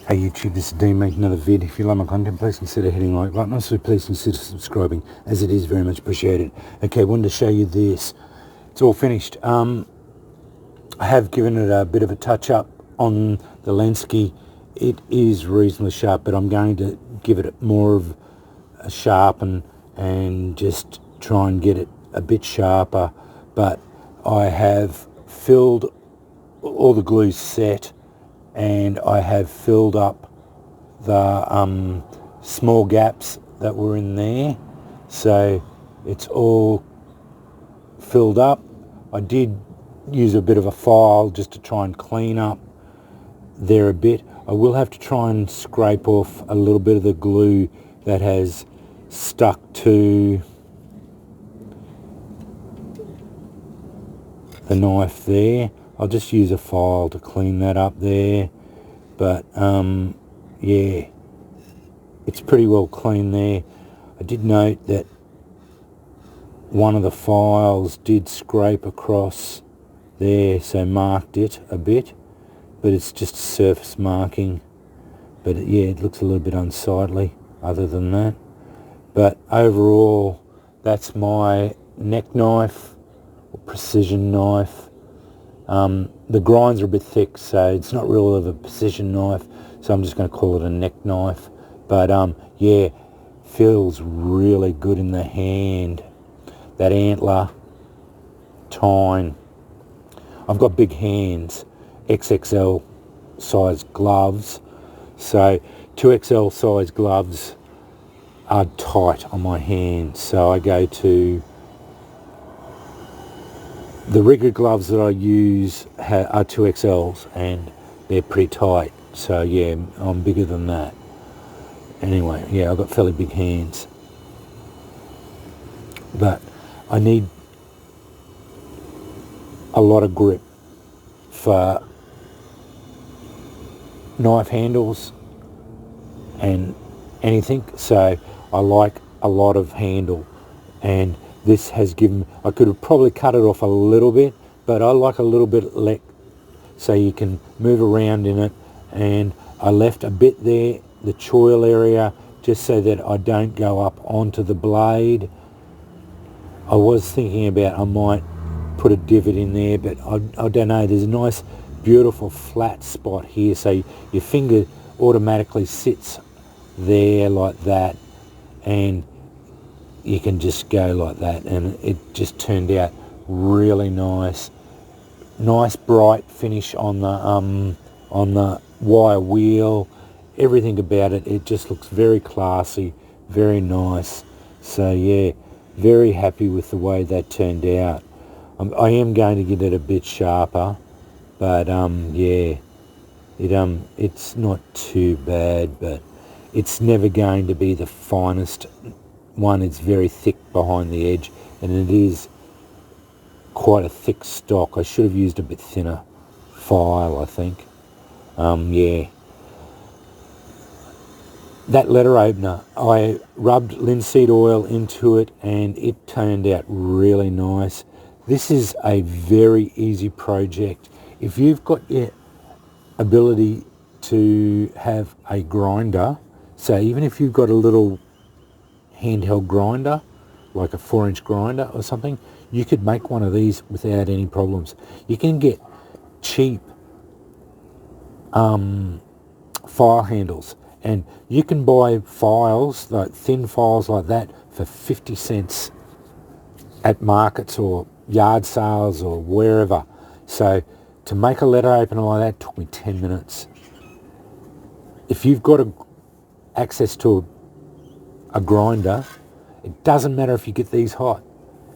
Hey YouTube, this is Dean making another vid. If you like my content, please consider hitting the like button. Also, please consider subscribing, as it is very much appreciated. Okay, wanted to show you this. It's all finished. I have given it a bit of a touch up on the Lenski. It is reasonably sharp, but I'm going to give it more of a sharpen and just try and get it a bit sharper. But I have filled all the glue set, and I have filled up the small gaps that were in there, so it's all filled up. I did use a bit of a file just to try and clean up there a bit. I will have to try and scrape off a little bit of the glue that has stuck to the knife there. I'll just use a file to clean that up there, but yeah, it's pretty well clean there. I did note that one of the files did scrape across there, so marked it a bit, but it's just a surface marking. But yeah, it looks a little bit unsightly other than that. But overall, that's my neck knife, or precision knife. The grinds are a bit thick, so it's not really a precision knife, so I'm just going to call it a neck knife. But yeah, feels really good in the hand. That antler, tine. I've got big hands, XXL size gloves, so 2XL size gloves are tight on my hands, so I go to the rigger gloves that I use are 2XLs, and they're pretty tight. So yeah, I'm bigger than that. Anyway, yeah, I've got fairly big hands. But I need a lot of grip for knife handles and anything. So I like a lot of handle, and this has given, I could have probably cut it off a little bit, but I like a little bit left so you can move around in it. And I left a bit there, the choil area, just so that I don't go up onto the blade. I was thinking about I might put a divot in there, but I don't know. There's a nice beautiful flat spot here, so your finger automatically sits there like that, and you can just go like that, and it just turned out really nice. Nice bright finish on the wire wheel. Everything about it, it just looks very classy, very nice. So yeah, very happy with the way that turned out. I am going to get it a bit sharper, but yeah, it's not too bad, but it's never going to be the finest one. It's very thick behind the edge, and it is quite a thick stock. I should have used a bit thinner file, I think. Yeah, that letter opener, I rubbed linseed oil into it, and it turned out really nice. This is a very easy project. If you've got your ability to have a grinder, so even if you've got a little handheld grinder, like a 4-inch grinder or something, you could make one of these without any problems. You can get cheap file handles, and you can buy files, like thin files like that, for 50 cents at markets or yard sales or wherever. So to make a letter opener like that took me 10 minutes. If you've got access to a grinder, it doesn't matter if you get these hot.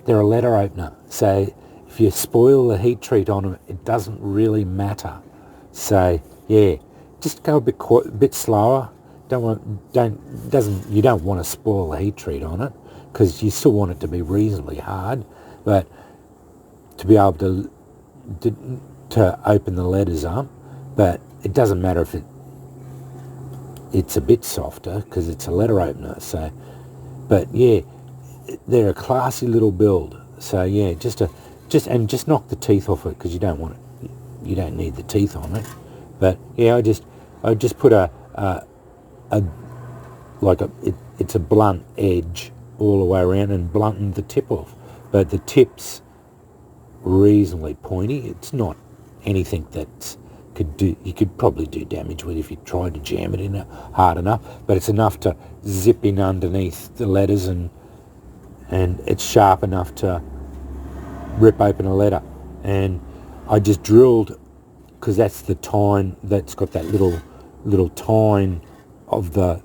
They're a letter opener. So if you spoil the heat treat on them, it doesn't really matter. So yeah, just go a bit slower. You don't want to spoil the heat treat on it, because you still want it to be reasonably hard, but to be able to open the letters up. But it doesn't matter if it's a bit softer, because it's a letter opener. So, but yeah, they're a classy little build. So yeah, just knock the teeth off it, because you don't need the teeth on it. But yeah, I just put a it's a blunt edge all the way around and blunting the tip off. But the tip's reasonably pointy. It's not anything that you could probably do damage with if you tried to jam it in hard enough, but it's enough to zip in underneath the letters, and it's sharp enough to rip open a letter. And I just drilled, because that's the tine, that's got that little tine of the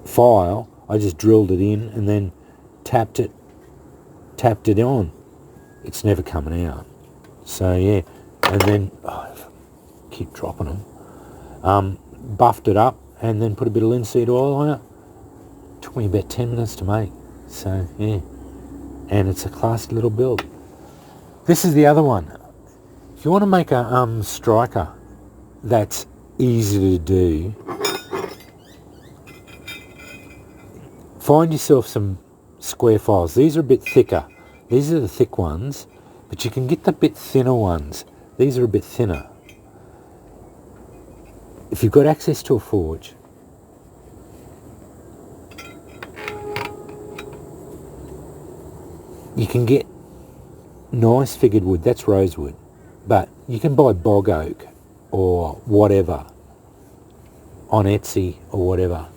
file. I just drilled it in and then tapped it on. It's never coming out. So yeah, and then keep dropping them. Buffed it up and then put a bit of linseed oil on it. Took me about 10 minutes to make. So yeah, and it's a classy little build. This is the other one. If you want to make a striker that's easy to do, find yourself some square files. These are a bit thicker. These are the thick ones, but you can get the bit thinner ones. These are a bit thinner. If you've got access to a forge, you can get nice figured wood. That's rosewood, but you can buy bog oak or whatever on Etsy or whatever.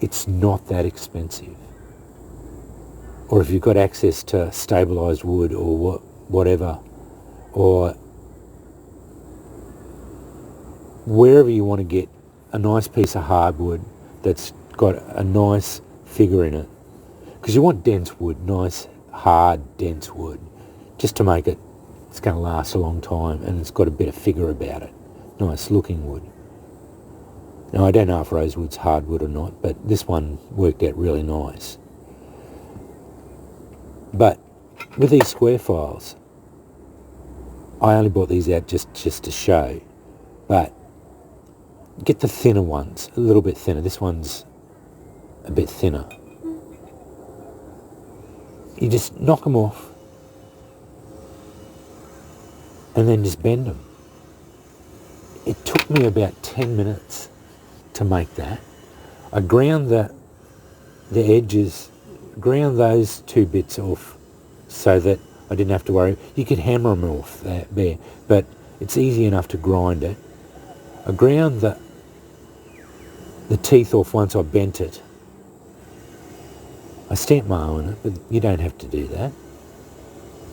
It's not that expensive. Or if you've got access to stabilised wood or whatever, or wherever you want to get a nice piece of hardwood that's got a nice figure in it, because you want dense wood, nice hard dense wood, just to make it's going to last a long time, and it's got a bit of figure about it, nice looking wood. Now I don't know if rosewood's hardwood or not, but this one worked out really nice. But with these square files, I only bought these out just to show, but get the thinner ones, a little bit thinner. This one's a bit thinner. You just knock them off and then just bend them. It took me about 10 minutes to make that. I ground the edges, ground those two bits off so that I didn't have to worry. You could hammer them off there, but it's easy enough to grind it. I ground the teeth off once I bent it. I stamped my own on it, but you don't have to do that.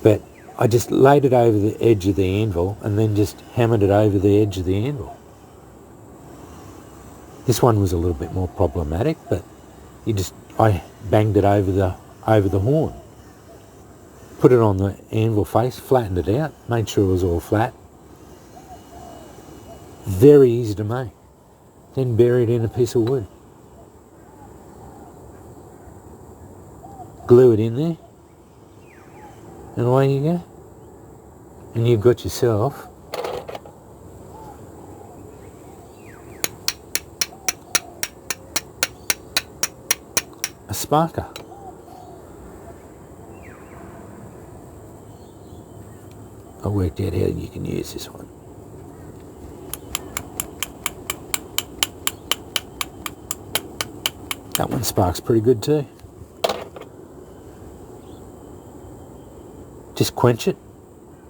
But I just laid it over the edge of the anvil and then just hammered it over the edge of the anvil. This one was a little bit more problematic, but I banged it over the horn. Put it on the anvil face, flattened it out, made sure it was all flat. Very easy to make. Then bury it in a piece of wood. Glue it in there, and away you go. And you've got yourself a sparker. I worked out how you can use this one. That one sparks pretty good too. Just quench it.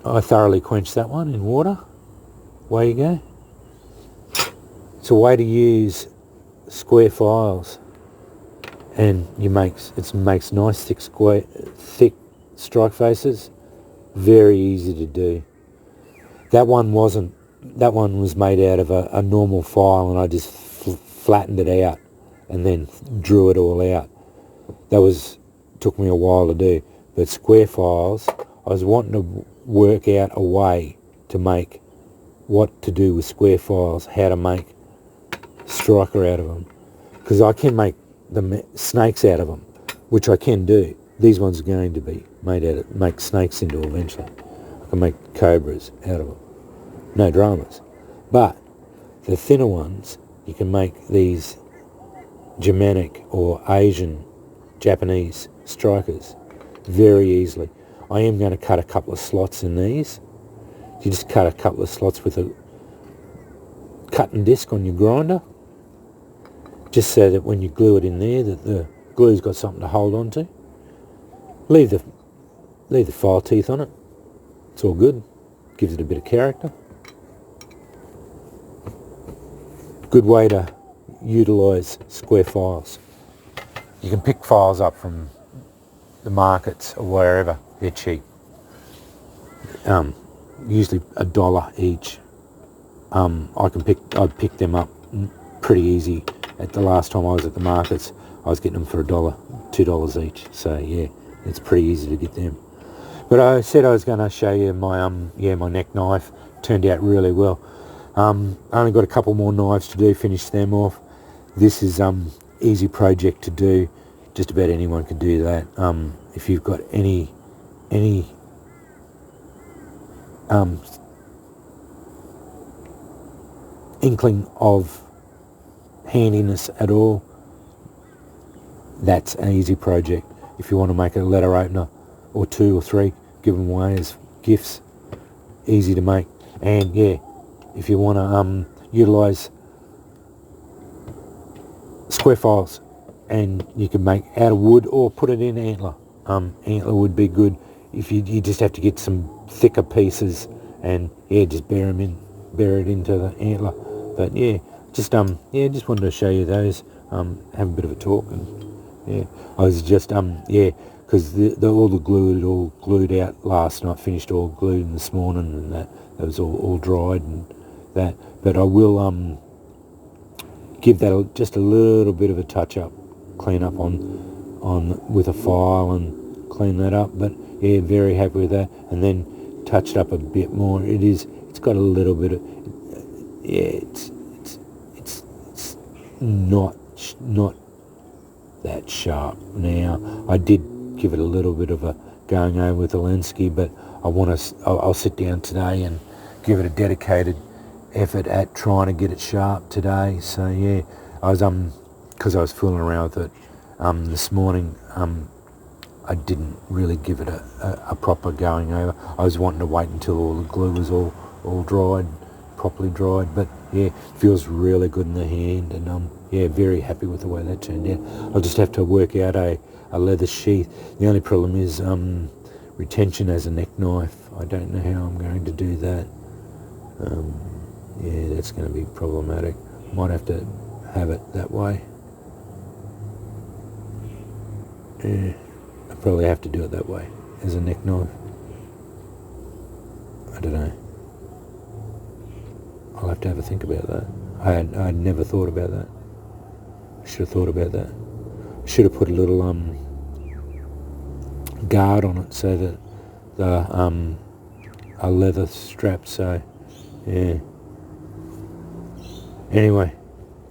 I thoroughly quenched that one in water. Away you go. It's a way to use square files, and it makes nice thick strike faces. Very easy to do. That one was made out of a normal file, and I just flattened it out and then drew it all out. Took me a while to do. But square files, I was wanting to work out a way to make what to do with square files, how to make striker out of them, because I can make snakes out of them, which I can do. These ones are going to be make snakes into eventually. I can make cobras out of them. No dramas. But the thinner ones, you can make these Germanic or Asian, Japanese strikers very easily. I am going to cut a couple of slots in these. You just cut a couple of slots with cutting disc on your grinder, just so that when you glue it in there that the glue's got something to hold on to. Leave the file teeth on it. It's all good. Gives it a bit of character. Good way to utilise square files. You can pick files up from the markets or wherever. They're cheap. Usually $1 each. I'd pick them up pretty easy. At the last time I was at the markets, I was getting them for $1, $2 each. So yeah, it's pretty easy to get them. But I said I was going to show you my my neck knife. Turned out really well. I only got a couple more knives to do, finish them off. This is easy project to do. Just about anyone can do that. If you've got any inkling of handiness at all, that's an easy project. If you want to make a letter opener or 2 or 3, give them away as gifts. Easy to make. And yeah, if you want to utilise square files, and you can make out of wood or put it in antler. Antler would be good. If you just have to get some thicker pieces and yeah, just bury it into the antler. But yeah, just wanted to show you those. Have a bit of a talk, and yeah, I was just because all the glue had all glued out last night. Finished all glued in this morning, and that was all dried and that. But I will give that just a little bit of a touch up, clean up on with a file and clean that up. But yeah, very happy with that. And then touched up a bit more. It's got a little bit of it's not that sharp now. I did give it a little bit of a going over with the Lenski, but I'll sit down today and give it a dedicated effort at trying to get it sharp today. So yeah, I was because I was fooling around with it this morning. I didn't really give it a proper going over. I was wanting to wait until all the glue was all dried, properly dried. But yeah, feels really good in the hand, and yeah, very happy with the way that turned out. I'll just have to work out a leather sheath. The only problem is retention as a neck knife. I don't know how I'm going to do that. Yeah, that's going to be problematic. Might have to have it that way. Yeah, I probably have to do it that way as a neck knife. I don't know. I'll have to have a think about that. I had never thought about that. I should have thought about that. I should have put a little guard on it so that a leather strap. So yeah. Anyway,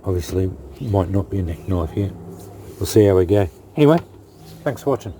obviously might not be a neck knife yet. We'll see how we go. Anyway, thanks for watching.